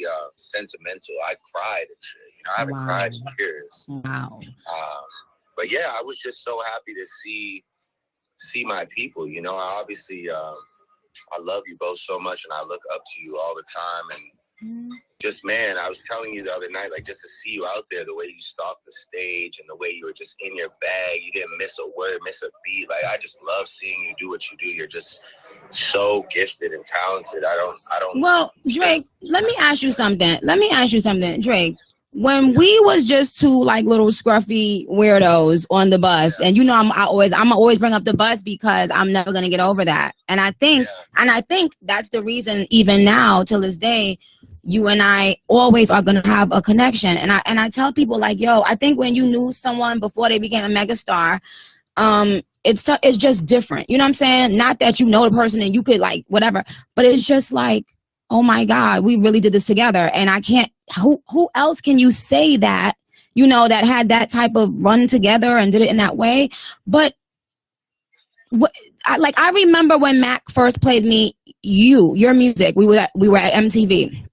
really sentimental. I cried and shit. You know, I haven't cried in years. Wow. But yeah, I was just so happy to see my people. You know, I obviously I love you both so much, and I look up to you all the time. And just, man, I was telling you the other night, like, just to see you out there, the way you stalked the stage and the way you were just in your bag, you didn't miss a word, miss a beat. Like, I just love seeing you do what you do. You're just so gifted and talented. I don't. Well, Drake, let me ask you something. Drake. When we was just two like little scruffy weirdos on the bus, and you know I'm always bring up the bus because I'm never gonna get over that. And I think that's the reason even now till this day, you and I always are gonna have a connection. And I tell people like, yo, I think when you knew someone before they became a megastar, it's just different. You know what I'm saying? Not that you know the person and you could like whatever, but it's just like, oh my God, we really did this together. And I can't, who else can you say that, you know, that had that type of run together and did it in that way? But I remember when Mac first played me your music. We were at MTV.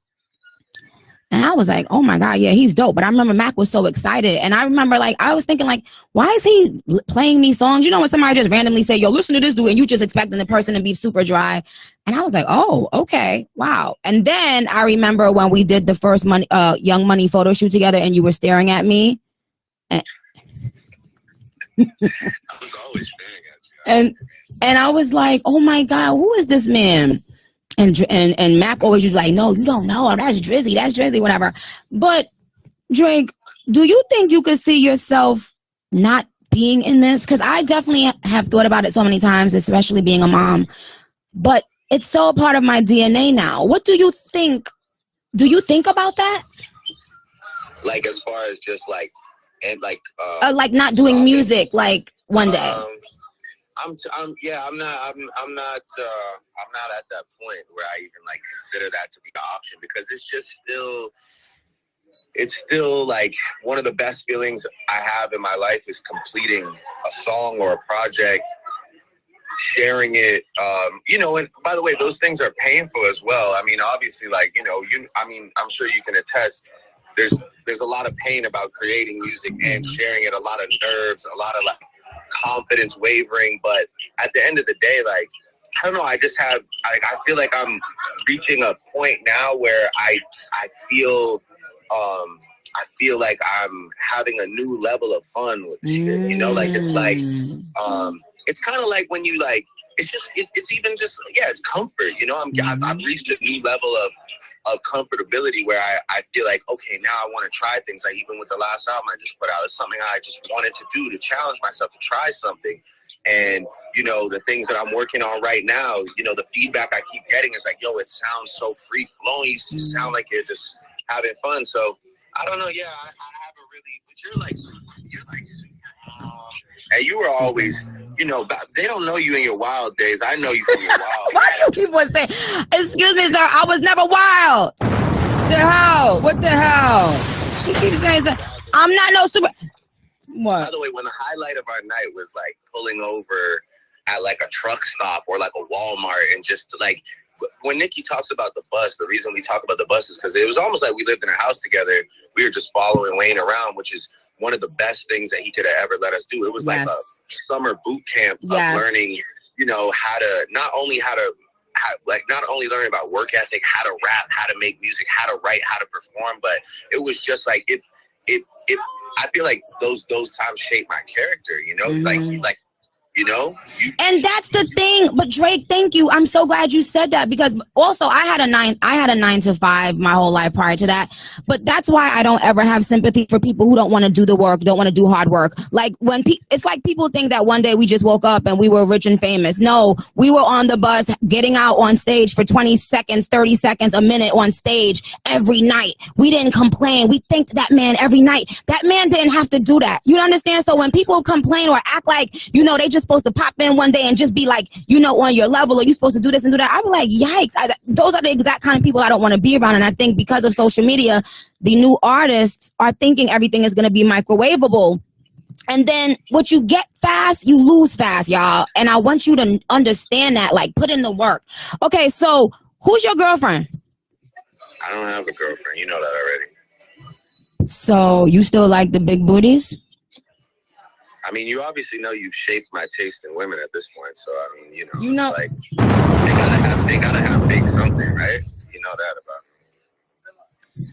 And I was like, oh my God, yeah, he's dope. But I remember Mac was so excited. And I remember like, I was thinking like, why is he playing me songs? You know, when somebody just randomly say, yo, listen to this dude, and you just expecting the person to be super dry. And I was like, oh, okay, wow. And then I remember when we did the first Young Money photo shoot together and you were staring at me. And I was always staring at you. And I was like, oh my God, who is this man? And Mac always was like, no, you don't know. That's Drizzy, whatever. But Drake, do you think you could see yourself not being in this? Because I definitely have thought about it so many times, especially being a mom. But it's so a part of my DNA now. What do you think? Do you think about that? Like as far as just like, and like not doing music like one day. I'm not at that point where I even like consider that to be an option, because it's still like one of the best feelings I have in my life is completing a song or a project, sharing it, you know, and by the way, those things are painful as well. I mean, obviously, like, you know, I'm sure you can attest, there's a lot of pain about creating music and sharing it, a lot of nerves, a lot of like confidence wavering, but at the end of the day, like, I don't know, I just have like, I feel like I'm reaching a point now where I feel like I'm having a new level of fun with shit, you know, like it's like it's kind of like when you like, it's even just it's comfort, you know. I've reached a new level of comfortability where I feel like, okay, now I want to try things. Like even with the last album I just put out, it's something I just wanted to do, to challenge myself, to try something. And, you know, the things that I'm working on right now, you know, the feedback I keep getting is like, yo, it sounds so free flowing. You sound like you're just having fun. So I don't know. Yeah, I haven't really, but you're like, and you were always, you know, they don't know you in your wild days. I know you from your wild. Why do you keep on saying, excuse me, sir, I was never wild. What the hell? She keeps saying that. I'm not no super. What? By the way, when the highlight of our night was like pulling over at like a truck stop or like a Walmart, and just like, when Nicki talks about the bus, the reason we talk about the bus is because it was almost like we lived in a house together. We were just following Wayne around, which is one of the best things that he could have ever let us do. It was like a summer boot camp of learning, you know, not only learning about work ethic, how to rap, how to make music, how to write, how to perform, but it was just like it I feel like those times shaped my character, you know, like you know, and that's the thing. But Drake, thank you. I'm so glad you said that, because also I had a 9 to 5 my whole life prior to that. But that's why I don't ever have sympathy for people who don't want to do the work, don't want to do hard work. Like when it's like people think that one day we just woke up and we were rich and famous. No, we were on the bus, getting out on stage for 20 seconds, 30 seconds, a minute on stage every night. We didn't complain. We thanked that man every night. That man didn't have to do that. You understand? So when people complain or act like, you know, they just supposed to pop in one day and just be like, you know, on your level, or you supposed to do this and do that, I'd be like, yikes. Those are the exact kind of people I don't want to be around. And I think because of social media, the new artists are thinking everything is going to be microwavable. And then what you get fast, you lose fast, y'all. And I want you to understand that, like, put in the work. Okay, so who's your girlfriend? I don't have a girlfriend. You know that already. So you still like the big booties? I mean, you obviously know you've shaped my taste in women at this point. So I mean, You know, like they gotta have big something, right? You know that about me.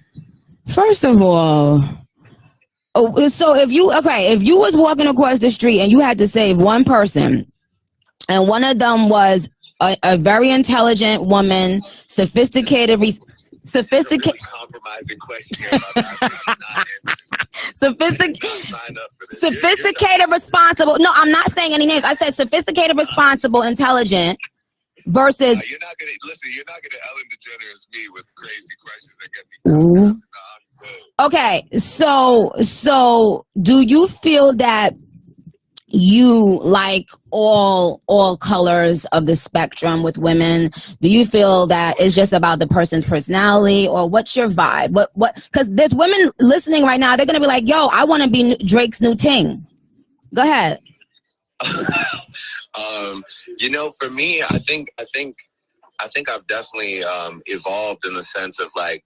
first of all, so if you was walking across the street and you had to save one person, and one of them was a very intelligent woman, sophisticated. Really compromising question here about sophisticated, responsible. No, I'm not saying any names. I said sophisticated, responsible, intelligent versus. You're not gonna listen. You're not gonna Ellen DeGeneres me with crazy questions that get me. Okay, so do you feel that you like all colors of the spectrum with women? Do you feel that it's just about the person's personality, or what's your vibe? What? Because there's women listening right now. They're gonna be like, "Yo, I want to be Drake's new ting." Go ahead. For me, I think I've definitely evolved in the sense of like,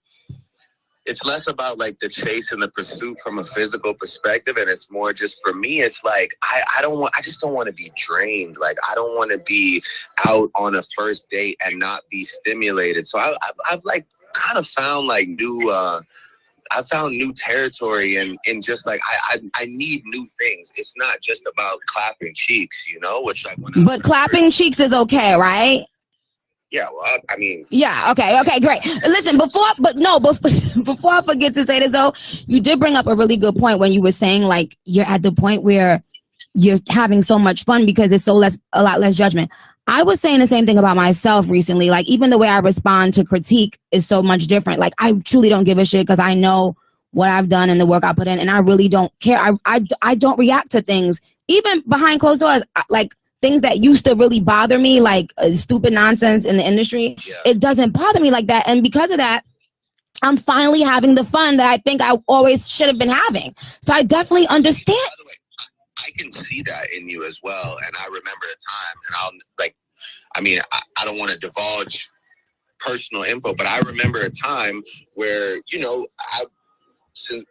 it's less about like the chase and the pursuit from a physical perspective, and it's more just, for me, it's like I just don't want to be drained. Like, I don't want to be out on a first date and not be stimulated. So I've like kind of found like I found new territory, and just like I need new things. It's not just about clapping cheeks, which like but clapping cheeks is okay, right? Yeah, well, I mean. Yeah, okay, great. Listen, before I forget to say this though, you did bring up a really good point when you were saying like you're at the point where you're having so much fun because it's a lot less judgment. I was saying the same thing about myself recently. Like, even the way I respond to critique is so much different. Like, I truly don't give a shit because I know what I've done and the work I put in, and I really don't care. I don't react to things, even behind closed doors. Like, things that used to really bother me, like stupid nonsense in the industry, It doesn't bother me like that. And because of that, I'm finally having the fun that I think I always should have been having. So I definitely understand. By the way, I can see that in you as well. And I remember a time, and I don't want to divulge personal info, but I remember a time where,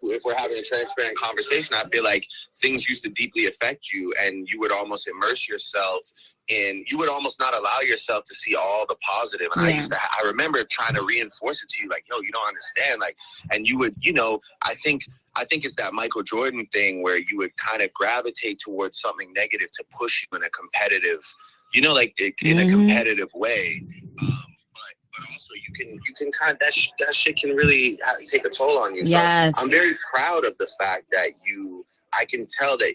if we're having a transparent conversation, I feel like things used to deeply affect you, and you would almost immerse yourself in, you would almost not allow yourself to see all the positive. And I remember trying to reinforce it to you, like, yo, you don't understand. Like, and you would, I think it's that Michael Jordan thing where you would kind of gravitate towards something negative to push you in a competitive, in a competitive way. But also you can kind of, that shit can really take a toll on you. Yes. So I'm very proud of the fact that I can tell that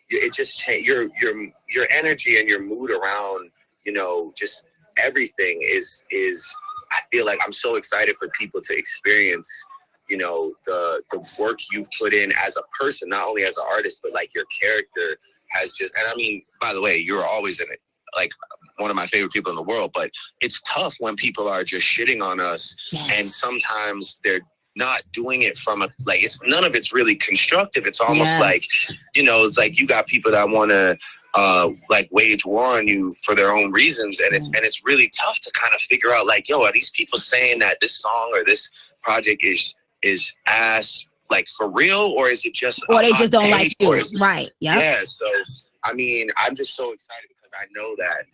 it just changed your energy and your mood around, just everything is, I feel like I'm so excited for people to experience, the work you've put in as a person, not only as an artist, but like your character has just, and I mean, by the way, you're always in it. Like, one of my favorite people in the world, but it's tough when people are just shitting on us. Yes. And sometimes they're not doing it from none of it's really constructive. It's almost like, it's like you got people that want to wage war on you for their own reasons, and it's really tough to kind of figure out, like, yo, are these people saying that this song or this project is ass, like, for real, or is it just, or they just don't like you, right? Yeah. So I mean, I'm just so excited because I know that